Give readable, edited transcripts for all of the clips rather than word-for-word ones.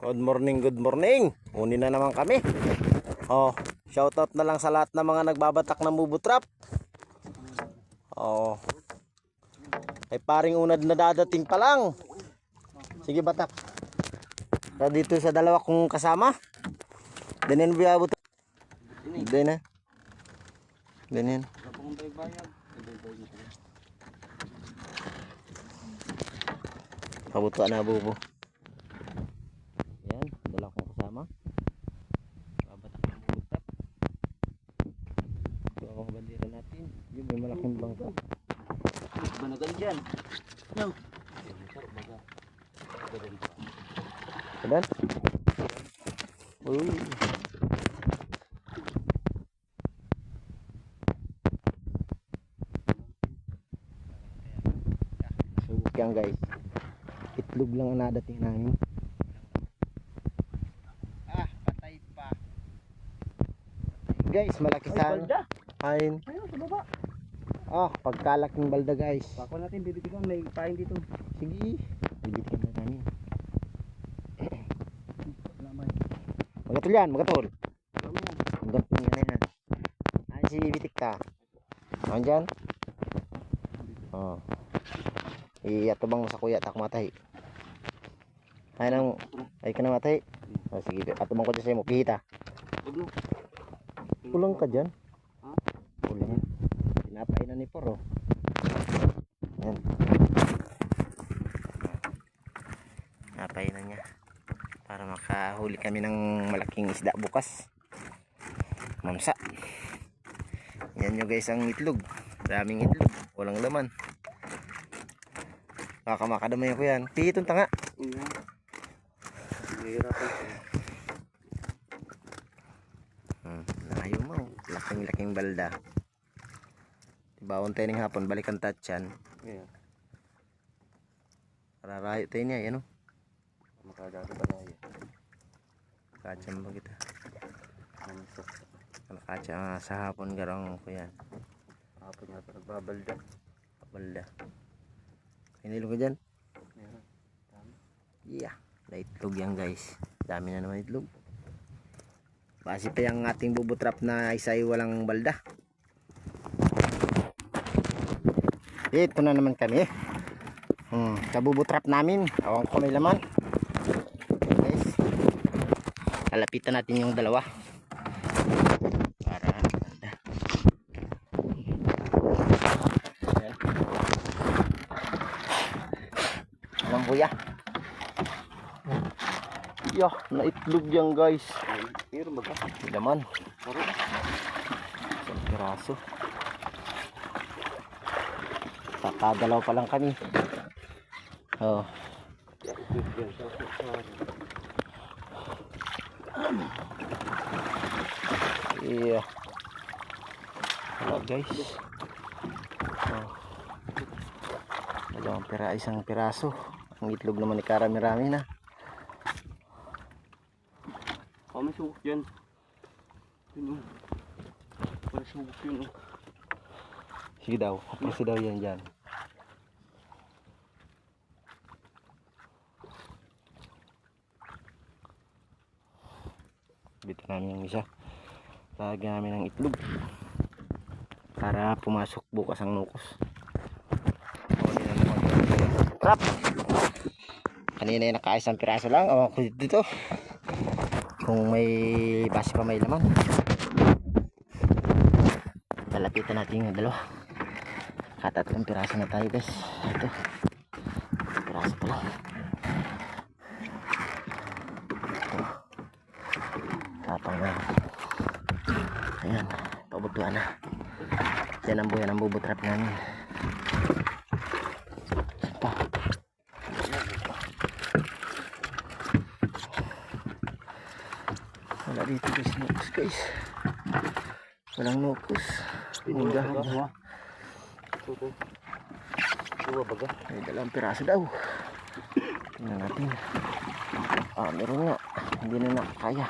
Good morning, good morning. Uni na naman kami. Oh, shoutout na lang sa lahat ng mga nagbabatak ng bubutrap. Oh. Ay paring unad na dadating pa lang. Sige batak. Sa dito sa dalawa kong kasama. Danin biya butrap. Danin. Danin. Kabutuan na bubo. Yan, dalawa kong kasama. Babatak ng bubutrap. Ito ang bandera natin. Yung may malaking bangka. Banagan dyan. No. Kedan? Uy. Subok yan guys. Itlog lang ang nadating namin. Ah, patay pa. Guys, malaki sana. Kain. Ayun, sa baba. Oh, pagkalaking balda guys. Bako natin, bibitigan. May pain dito. Sige. Bibitikan na namin. Magatol yan, magatol. Magatol yan yan. Ay, si bitik ta. Ano dyan? Oh. Iatubang mo sa kuya, tak matay. Ay nang, ay ka na matay. Oh, sige, atubang ko dyan sa'yo mo, pihita. Kulang ka dyan. Kulang. Pinapain na ni Poro. Yan. Pinapain na niya. Para makahuli kami ng malaking isda bukas. Mamsa. Yan nyo guys ang itlog. Daming itlog. Walang laman. Baka makadamay ako yan. Pitong tanga. Layo mo. Laking balda. Bawon tayo ng hapon. Balikan tatyan. Rarayo tayo niya. Yan o. Makadado ba na yan? Kacam ba kita? Kacam sa hapon garang ko yan. Hapon nga ito nagbabalda. Balda. Hinilo ko dyan? Yeah. Naitlog yan guys. Dami na naman itlog. Base pa yung ating bubutrap na isa ay walang balda. Ito na naman kami. Sa bubutrap namin. Awang ko may laman. Guys. Lalapitan natin yung dalawa. Para buya. Yo, naitlog yan guys. Pero baga, laman. Isang piraso. Kakadalaw pa lang kami. Oh. Iya. Hello guys. Oh. Isang piraso. Ang itlog naman ni karami-rami na. Oh, may subok yan. Yun o. May subok yun o. Sige daw. Kaprasi daw yan dyan. Bito namin yung isa. Lagyan namin ng itlog. Para pumasok bukas ang nukos. Trap! Kanina yung nakaisang piraso lang. Awan ko dito. Kung may base pa may laman. Lalapitan natin yung dalawa. Katatlong piraso na tayo guys. Ito. Piraso pa lang. Ito. Tapang na. Ayan. Pabutuan na. Yan ang buhay ng bubutrap namin. Pa. Wala dito guys, nukus guys. Walang nukus. Muda. Suwa baga. May dalawang piraso daw. Tingnan natin. Ah, meron nga. Hindi na nakakaya.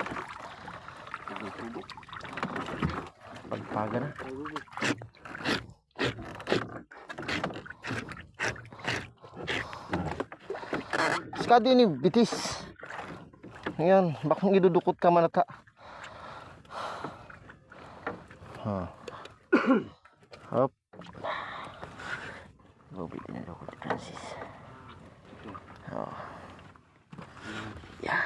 Pagpaga na. Skado ini bitis. Ayan, bakit idudukot ka manata? Hop. Baboy din na ako, Francis. Oh. Yeah.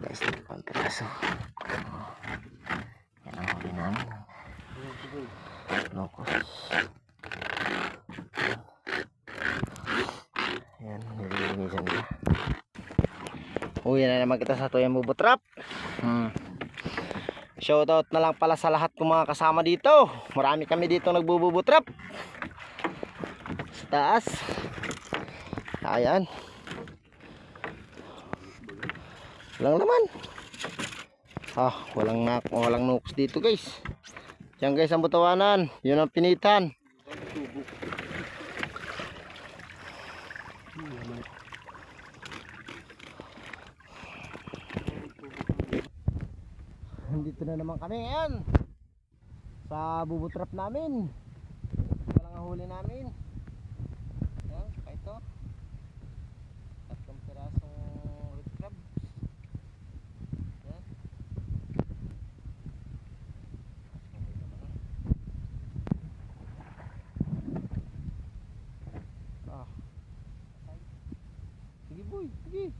Guys, ito pang piraso. Oh. Yan ang huli namin. Locos. Yan, nililinisan nila. Uwi na naman kita sa Tuyang Bubutrap. Shoutout na lang pala sa lahat ng mga kasama dito. Marami kami dito nagbububutrap. Sa taas. Ayan. Walang laman. Walang nuks dito guys. Yan guys ang Butawanan. Yun ang pinitan. Dito na naman kami ngayon sa bubutrap namin. Walang huli namin. Ayan, ito. Tatlong pirasong red crabs. Ayan. Sige boy, sige.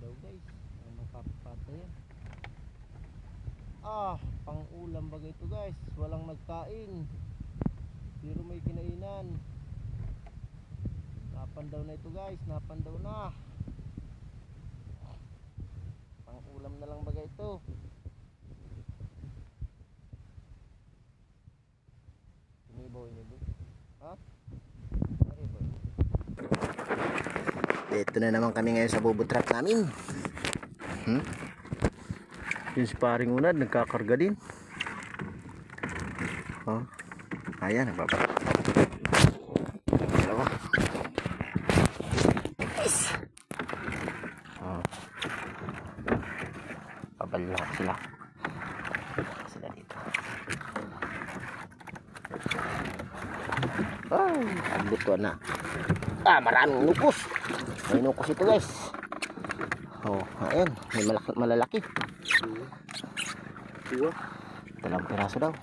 Guys, ang makapatay yan. Pang ulam bagay ito guys. Walang nagkain pero may kinainan. Napandaw na ito guys, napandaw na. Pang ulam na lang bagay ito. Inibaw. Ha? Ito na naman kami ngayon sa bubutrap namin. Yung si paring Unad nagkakarga din. Ayan, nagbaba. Dalawa. Yes. Pabalak sila. Sila dito. Ay, buto na. Maraming nukos. May nukos ito guys. Ayan, may malalaki. Dalawang piraso daw.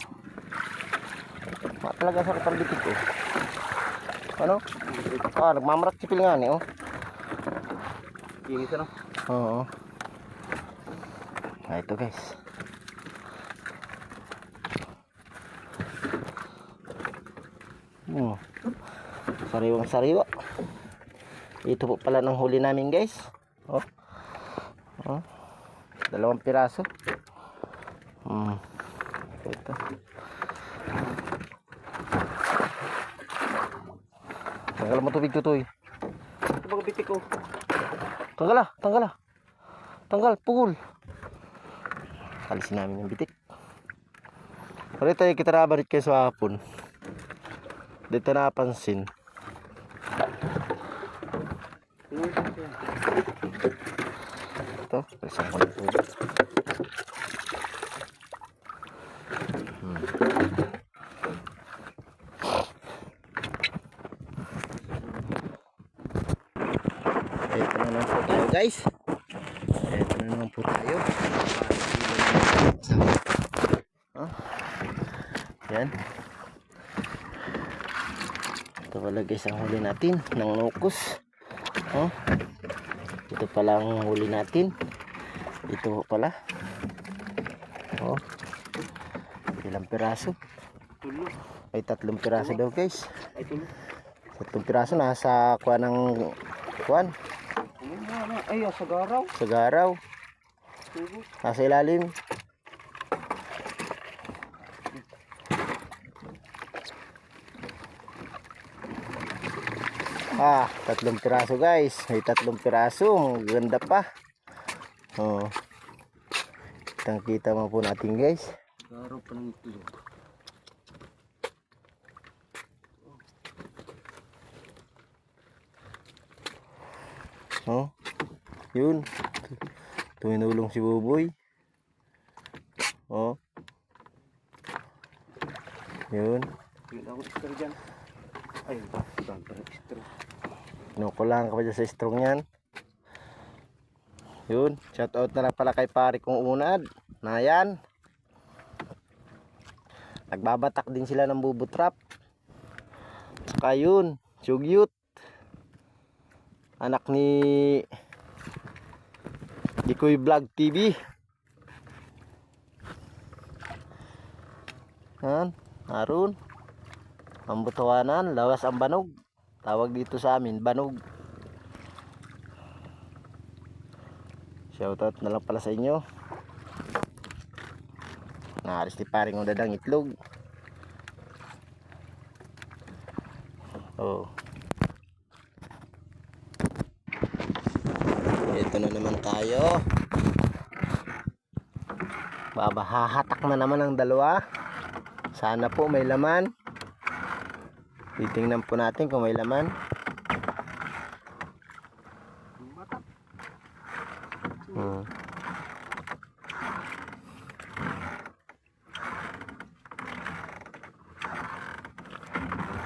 Talaga sa kapang bitik ko. Ano? Nagmamarak sipil nga ni Kinis ano? Oo. Ito guys. Sariwang sariwa. Ito po pala ng huli namin guys. Dalawang piraso. Ito. Tanggal mo tubig tutoy. Ito baga bitik ko. Tanggal, pugol. Kalisin namin yung bitik. Pare tayo kita nabarit kayo sa hapon. Dito napansin. Ito, isang ko na tubig. Ito na naman po tayo guys. Ito na naman po tayo. Yan. Ito pala guys ang huli natin ng locos. Ito pala ang huli natin. Ito pala. Ilang piraso? Ay 3 piraso daw guys. 3 piraso nasa kuwan ng kuwan. Ay, sa garaw. Sa garaw. Nasa ilalim. Tatlong piraso guys. May 3 piraso. Ang ganda pa. Kitang-kita mo po natin guys. Garaw pa ng ito. Yun. Tumulong si Buboy. Yun. Yun ako dyan. Ayun pa. Kinukulangan ka pa dyan sa strong yan. Yun, shout out na lang pala kay pare kong unad. Na yan. Nagbabatak din sila ng bubutrap. Saka yun, sugyut. Anak ni Dikoy Vlog TV. Yan, Arun. Ang butawanan, lawas ang banog. Tawag dito sa amin, banog. Shoutout na lang pala sa inyo. Naaris ni paring udadang itlog. Oh. Ito na naman tayo. Babahahatak na naman ang dalawa. Sana po may laman. Titingnan po natin kung may laman.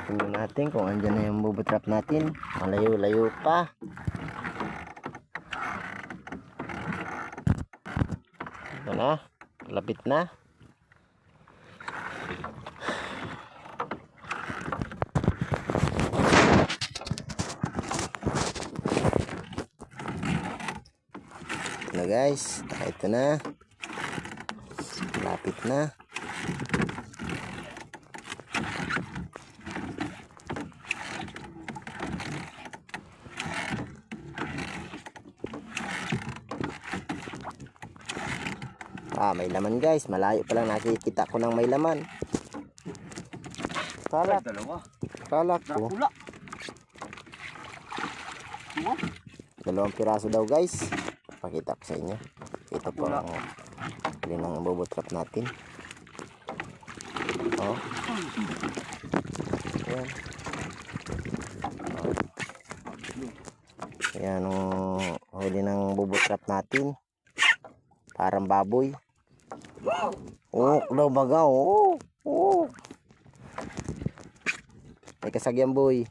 Tingnan natin kung andyan na yung bubutrap natin. Malayo-layo pa. Ito na. Lapit na. Ito na guys. Ito na. Lapit na. May laman guys. Malayo pa lang nakikita ko ng may laman. Kalak. Kalak ko. Dalawang piraso daw guys. Pakita ko sa inyo. Ito po ang huli ng bubutrap natin. Oh. Ayan. Oh. Ayan ang huli ng bubutrap natin. Parang baboy. Oh, daw baga. Oh. Oh. May kasagyan boy.